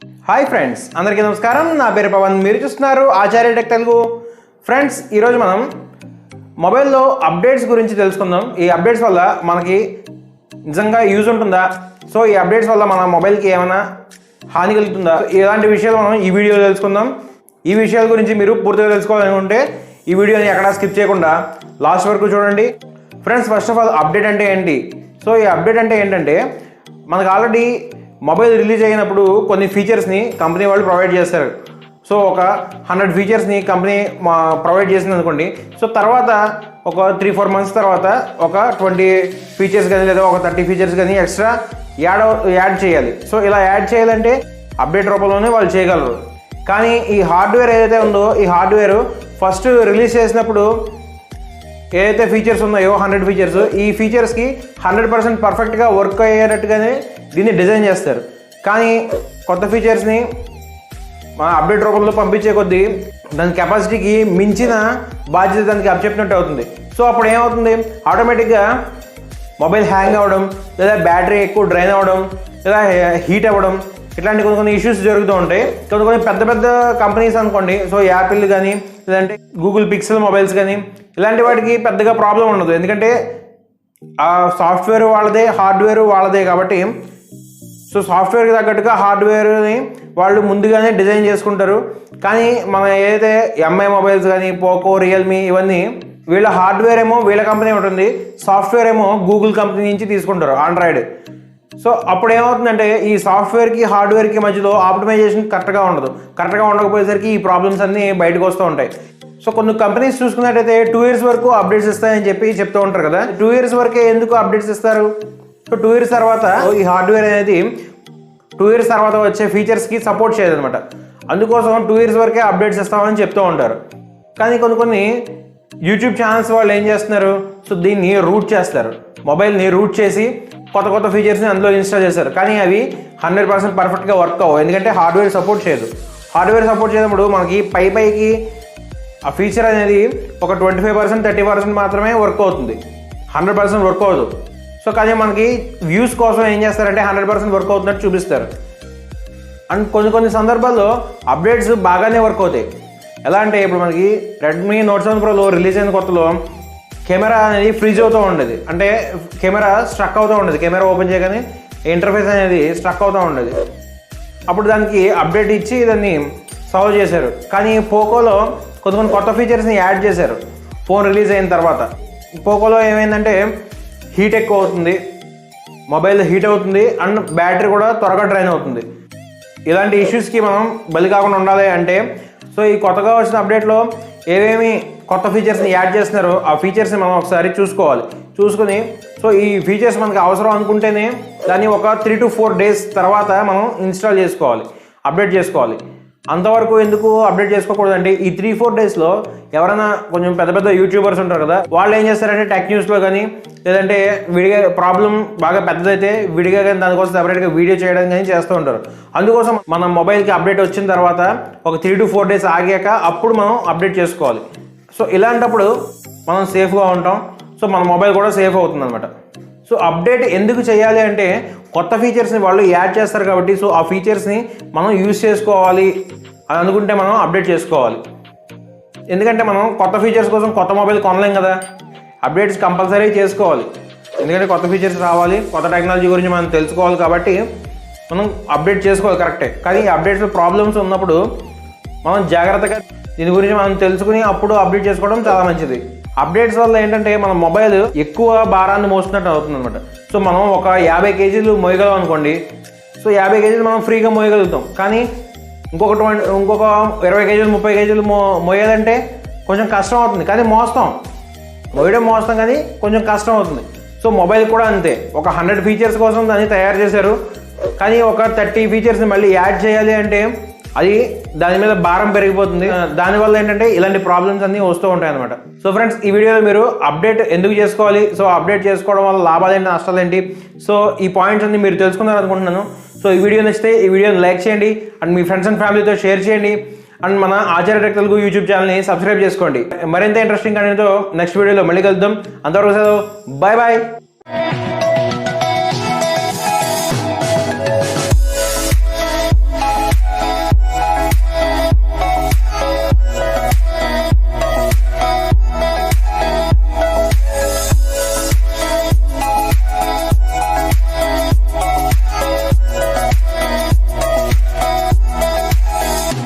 Hi friends, అందరికీ నమస్కారం. నా పేరు పవన్, మీరు చూస్తున్నారు ఆచార్య టెక్ తెలుగు. ఫ్రెండ్స్, ఈరోజు మనం మొబైల్లో అప్డేట్స్ గురించి తెలుసుకుందాం. ఈ అప్డేట్స్ వల్ల మనకి నిజంగా యూజ్ ఉంటుందా, సో ఈ అప్డేట్స్ వల్ల మన మొబైల్కి ఏమైనా హాని కలుగుతుందా, ఇలాంటి విషయాలు మనం ఈ వీడియోలో తెలుసుకుందాం. ఈ విషయాల గురించి మీరు పూర్తిగా తెలుసుకోవాలనుకుంటే ఈ వీడియోని ఎక్కడా స్కిప్ చేయకుండా లాస్ట్ వరకు చూడండి. Friends, first of all update అంటే ఏంటి? సో ఈ అప్డేట్ అంటే ఏంటంటే, మనకు ఆల్రెడీ మొబైల్ రిలీజ్ అయినప్పుడు కొన్ని ఫీచర్స్ని కంపెనీ వాళ్ళు ప్రొవైడ్ చేస్తారు. సో ఒక 100 ఫీచర్స్ని కంపెనీ ప్రొవైడ్ చేసింది అనుకోండి. సో తర్వాత ఒక 3-4 మంత్స్ తర్వాత ఒక 20 ఫీచర్స్ కానీ లేదా ఒక 30 ఫీచర్స్ కానీ ఎక్స్ట్రా యాడ్ చేయాలి. సో ఇలా యాడ్ చేయాలంటే అప్డేట్ రూపంలోనే వాళ్ళు చేయగలరు. కానీ ఈ హార్డ్వేర్ ఏదైతే ఉందో, ఈ హార్డ్వేర్ ఫస్ట్ రిలీజ్ చేసినప్పుడు ఏదైతే ఫీచర్స్ ఉన్నాయో 100 ఫీచర్స్, ఈ ఫీచర్స్కి 100% పర్ఫెక్ట్గా వర్క్ అయ్యేటట్టుగానే దీన్ని డిజైన్ చేస్తారు. కానీ కొత్త ఫీచర్స్ని మన అప్డేట్ రూపంలో పంపించే కొద్దీ దాని కెపాసిటీకి మించిన బాధ్యత దానికి అప్పచెప్పినట్టు అవుతుంది. సో అప్పుడు ఏమవుతుంది, ఆటోమేటిక్గా మొబైల్ హ్యాంగ్ అవ్వడం, లేదా బ్యాటరీ ఎక్కువ డ్రైన్ అవ్వడం, లేదా హీట్ అవ్వడం, ఇట్లాంటి కొన్ని ఇష్యూస్ జరుగుతూ ఉంటాయి. కొన్ని పెద్ద పెద్ద కంపెనీస్ అనుకోండి, సో యాపిల్ కానీ లేదంటే గూగుల్ పిక్సెల్ మొబైల్స్ కానీ ఇలాంటి వాటికి పెద్దగా ప్రాబ్లం ఉండదు. ఎందుకంటే ఆ సాఫ్ట్వేర్ వాళ్ళదే, హార్డ్వేర్ వాళ్ళదే కాబట్టి సో సాఫ్ట్వేర్కి తగ్గట్టుగా హార్డ్వేర్ని వాళ్ళు ముందుగానే డిజైన్ చేసుకుంటారు. కానీ మన ఏదైతే ఎంఐ మొబైల్స్ కానీ, పోకో, రియల్మీ, ఇవన్నీ వీళ్ళ హార్డ్వేర్ ఏమో వీళ్ళ కంపెనీ ఉంటుంది, సాఫ్ట్వేర్ ఏమో గూగుల్ కంపెనీ నుంచి తీసుకుంటారు, ఆండ్రాయిడ్. సో అప్పుడు ఏమవుతుందంటే, ఈ సాఫ్ట్వేర్కి హార్డ్వేర్కి మధ్యలో ఆప్టిమైజేషన్ కరెక్ట్గా ఉండదు. కరెక్ట్గా ఉండకపోయేసరికి ఈ ప్రాబ్లమ్స్ అన్నీ బయటకు వస్తూ ఉంటాయి. సో కొన్ని కంపెనీస్ చూసుకున్నట్టయితే 2 years వరకు అప్డేట్స్ ఇస్తాయని చెప్తూ ఉంటారు కదా. 2 years వరకే ఎందుకు అప్డేట్స్ ఇస్తారు? సో 2 years తర్వాత ఈ హార్డ్వేర్ అనేది 2 years తర్వాత వచ్చే ఫీచర్స్కి సపోర్ట్ చేయదు అనమాట. అందుకోసం 2 years వరకే అప్డేట్స్ ఇస్తామని చెప్తూ ఉంటారు. కానీ కొన్ని యూట్యూబ్ ఛానల్స్ వాళ్ళు ఏం చేస్తున్నారు, సో దీన్ని రూట్ చేస్తారు, మొబైల్ని రూట్ చేసి కొత్త ఫీచర్స్ని అందులో ఇన్స్టాల్ చేస్తారు. కానీ అవి 100% పర్ఫెక్ట్గా వర్క్ అవ్వవు, ఎందుకంటే హార్డ్వేర్ సపోర్ట్ చేయదు. హార్డ్వేర్ సపోర్ట్ చేయనప్పుడు మనకి పైకి ఆ ఫీచర్ అనేది ఒక 25%, 30% మాత్రమే వర్క్ అవుతుంది, 100% వర్క్ అవ్వదు. సో కానీ మనకి వ్యూస్ కోసం ఏం చేస్తారంటే 100% వర్క్ అవుతున్నట్టు చూపిస్తారు. అండ్ కొన్ని సందర్భాల్లో అప్డేట్స్ బాగానే వర్క్ అవుతాయి. ఎలా అంటే, ఇప్పుడు మనకి రెడ్మీ నోట్ 7 ప్రోలో రిలీజ్ అయిన కొత్తలో కెమెరా అనేది ఫ్రీజ్ అవుతూ ఉండేది, అంటే కెమెరా స్ట్రక్ అవుతూ ఉండేది. కెమెరా ఓపెన్ చేయగానే ఇంటర్ఫేస్ అనేది స్ట్రక్ అవుతూ ఉండేది. అప్పుడు దానికి అప్డేట్ ఇచ్చి దాన్ని సాల్వ్ చేశారు. కానీ పోకోలో కొన్ని కొత్త ఫీచర్స్ని యాడ్ చేశారు ఫోన్ రిలీజ్ అయిన తర్వాత. పోకోలో ఏమైందంటే, హీట్ ఎక్కువ అవుతుంది, మొబైల్ హీట్ అవుతుంది, అండ్ బ్యాటరీ కూడా త్వరగా డ్రైన్ అవుతుంది. ఇలాంటి ఇష్యూస్కి మనం బలి కాకుండా ఉండాలి అంటే, సో ఈ కొత్తగా వచ్చిన అప్డేట్లో ఏమేమి కొత్త ఫీచర్స్ని యాడ్ చేస్తున్నారో ఆ ఫీచర్స్ని మనం ఒకసారి చూసుకొని సో ఈ ఫీచర్స్ మనకు అవసరం అనుకుంటేనే దాన్ని ఒక 3 to 4 days తర్వాత మనం ఇన్స్టాల్ చేసుకోవాలి, అప్డేట్ చేసుకోవాలి. అంతవరకు ఎందుకు అప్డేట్ చేసుకోకూడదంటే, ఈ 3-4 daysలో ఎవరైనా కొంచెం పెద్ద యూట్యూబర్స్ ఉంటారు కదా, వాళ్ళు ఏం చేస్తారంటే టెక్ న్యూస్లో కానీ లేదంటే విడిగా ప్రాబ్లం బాగా పెద్దదైతే విడిగా కానీ దానికోసం సెపరేట్గా వీడియో చేయడం కానీ చేస్తూ ఉంటారు. అందుకోసం మన మొబైల్కి అప్డేట్ వచ్చిన తర్వాత ఒక 3 to 4 days ఆగాక అప్పుడు మనం అప్డేట్ చేసుకోవాలి. సో ఇలాంటప్పుడు మనం సేఫ్గా ఉంటాం, సో మన మొబైల్ కూడా సేఫ్ అవుతుంది అనమాట. సో అప్డేట్ ఎందుకు చేయాలి అంటే, కొత్త ఫీచర్స్ని వాళ్ళు యాడ్ చేస్తారు కాబట్టి, సో ఆ ఫీచర్స్ని మనం యూజ్ చేసుకోవాలి అని అనుకుంటే మనం అప్డేట్ చేసుకోవాలి. ఎందుకంటే మనం కొత్త ఫీచర్స్ కోసం కొత్త మొబైల్ కొనలేం కదా, అప్డేట్స్ కంపల్సరీ చేసుకోవాలి. ఎందుకంటే కొత్త ఫీచర్స్ రావాలి, కొత్త టెక్నాలజీ గురించి మనం తెలుసుకోవాలి కాబట్టి మనం అప్డేట్ చేసుకోవాలి, కరెక్టే. కానీ ఈ అప్డేట్స్లో ప్రాబ్లమ్స్ ఉన్నప్పుడు మనం జాగ్రత్తగా దీని గురించి మనం తెలుసుకుని అప్పుడు అప్డేట్ చేసుకోవడం చాలా మంచిది. అప్డేట్స్ వల్ల ఏంటంటే మన మొబైల్ ఎక్కువ భారాన్ని మోస్తున్నట్టు అవుతుంది అనమాట. సో మనం ఒక 50 kgs మోయగలం అనుకోండి, సో 50 kgs మనం ఫ్రీగా మోయగలుగుతాం. కానీ ఇంకొక 20 kgs 30 kgs మోయాలంటే కొంచెం కష్టం అవుతుంది. కానీ మోస్తాం కానీ కొంచెం కష్టం అవుతుంది. సో మొబైల్ కూడా అంతే, ఒక 100 ఫీచర్స్ కోసం దాన్ని తయారు చేశారు, కానీ ఒక 30 ఫీచర్స్ని మళ్ళీ యాడ్ చేయాలి అంటే అది దాని మీద భారం పెరిగిపోతుంది. దానివల్ల ఏంటంటే ఇలాంటి ప్రాబ్లమ్స్ అన్నీ వస్తూ ఉంటాయి అనమాట. సో ఫ్రెండ్స్, ఈ వీడియోలో మీరు అప్డేట్ ఎందుకు చేసుకోవాలి, సో అప్డేట్ చేసుకోవడం వల్ల లాభాలు ఏంటి, నష్టాలు ఏంటి, సో ఈ పాయింట్స్ అన్ని మీరు తెలుసుకున్నారు అనుకుంటున్నాను. సో ఈ వీడియో నచ్చితే ఈ వీడియోని లైక్ చేయండి, అండ్ మీ ఫ్రెండ్స్ అండ్ ఫ్యామిలీతో షేర్ చేయండి, అండ్ మన ఆచార్య టెక్ తెలుగు యూట్యూబ్ ఛానల్ని సబ్స్క్రైబ్ చేసుకోండి. మరింత ఇంట్రెస్టింగ్ కంటెంట్తో నెక్స్ట్ వీడియోలో మళ్ళీ కలుద్దాం. అంతవరకు బాయ్.